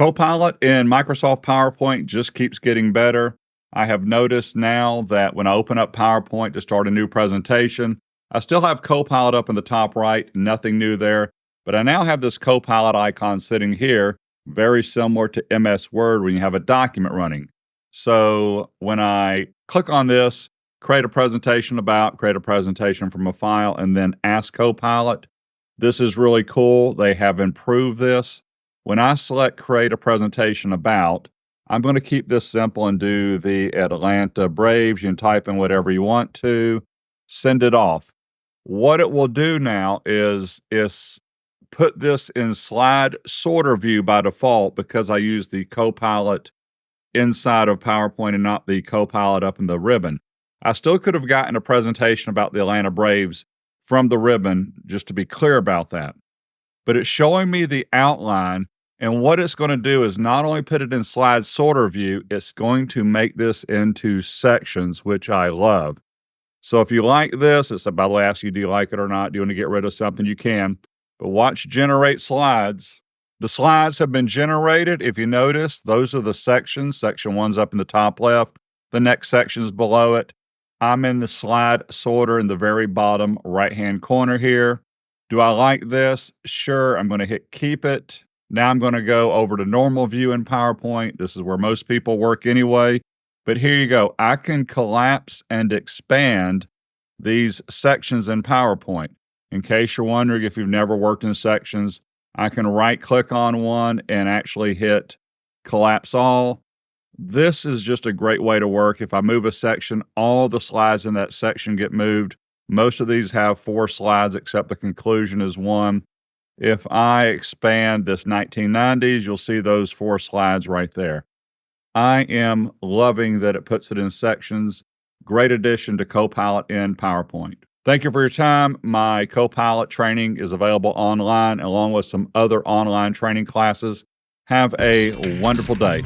Copilot in Microsoft PowerPoint just keeps getting better. I have noticed now that when I open up PowerPoint to start a new presentation, I still have Copilot up in the top right, nothing new there, but I now have this Copilot icon sitting here, very similar to MS Word when you have a document running. So when I click on this, create a presentation from a file, and then ask Copilot, this is really cool. They have improved this. When I select create a presentation about, I'm going to keep this simple and do the Atlanta Braves. You can type in whatever you want to, send it off. What it will do now is put this in slide sorter view by default because I use the Copilot inside of PowerPoint and not the Copilot up in the ribbon. I still could have gotten a presentation about the Atlanta Braves from the ribbon, just to be clear about that. But it's showing me the outline, and what it's going to do is not only put it in slide sorter view, it's going to make this into sections, which I love. So if you like this, it's, by the way, I ask you, do you like it or not? Do you want to get rid of something? You can. But watch generate slides. The slides have been generated. If you notice, those are the sections. Section 1's up in the top left. The next section is below it. I'm in the slide sorter in the very bottom right-hand corner here. Do I like this? Sure. I'm going to hit keep it. Now I'm going to go over to normal view in PowerPoint. This is where most people work anyway. But here you go. I can collapse and expand these sections in PowerPoint. In case you're wondering if you've never worked in sections, I can right-click on one and actually hit collapse all. This is just a great way to work. If I move a section, all the slides in that section get moved. Most of these have 4 slides, except the conclusion is 1. If I expand this 1990s, you'll see those 4 slides right there. I am loving that it puts it in sections. Great addition to Copilot in PowerPoint. Thank you for your time. My Copilot training is available online along with some other online training classes. Have a wonderful day.